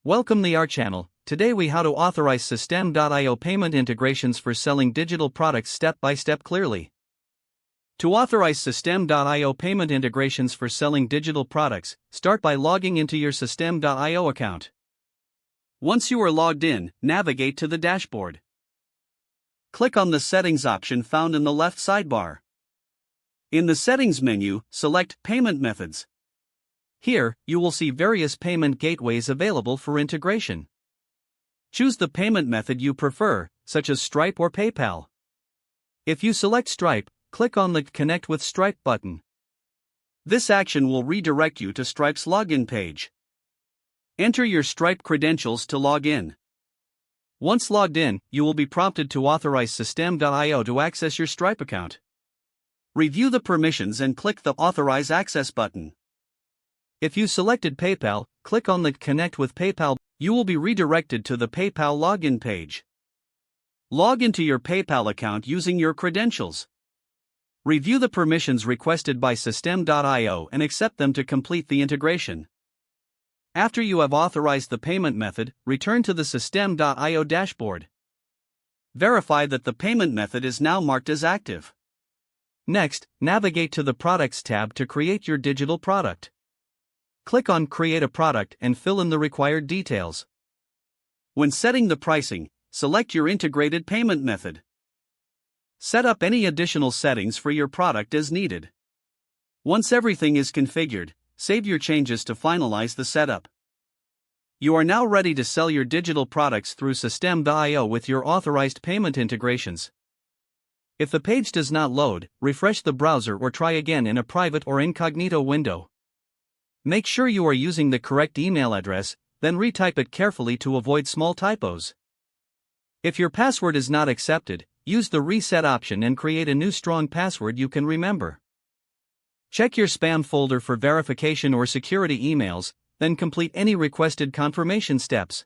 Welcome to our channel. Today we how to authorize System.io payment integrations for selling digital products step by step clearly. To authorize System.io payment integrations for selling digital products, start by logging into your System.io account. Once you are logged in, navigate to the dashboard. Click on the Settings option found in the left sidebar. In the Settings menu, select Payment Methods. Here, you will see various payment gateways available for integration. Choose the payment method you prefer, such as Stripe or PayPal. If you select Stripe, click on the Connect with Stripe button. This action will redirect you to Stripe's login page. Enter your Stripe credentials to log in. Once logged in, you will be prompted to authorize System.io to access your Stripe account. Review the permissions and click the Authorize Access button. If you selected PayPal, click on the Connect with PayPal. You will be redirected to the PayPal login page. Log into your PayPal account using your credentials. Review the permissions requested by System.io and accept them to complete the integration. After you have authorized the payment method, return to the System.io dashboard. Verify that the payment method is now marked as active. Next, navigate to the Products tab to create your digital product. Click on Create a Product and fill in the required details. When setting the pricing, select your integrated payment method. Set up any additional settings for your product as needed. Once everything is configured, save your changes to finalize the setup. You are now ready to sell your digital products through System.io with your authorized payment integrations. If the page does not load, refresh the browser or try again in a private or incognito window. Make sure you are using the correct email address, then retype it carefully to avoid small typos. If your password is not accepted, use the reset option and create a new strong password you can remember. Check your spam folder for verification or security emails, then complete any requested confirmation steps.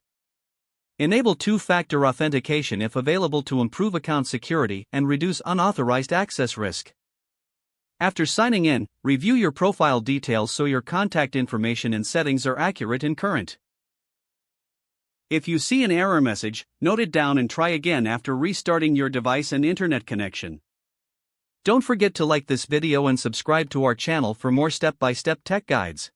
Enable two-factor authentication if available to improve account security and reduce unauthorized access risk. After signing in, review your profile details so your contact information and settings are accurate and current. If you see an error message, note it down and try again after restarting your device and internet connection. Don't forget to like this video and subscribe to our channel for more step-by-step tech guides.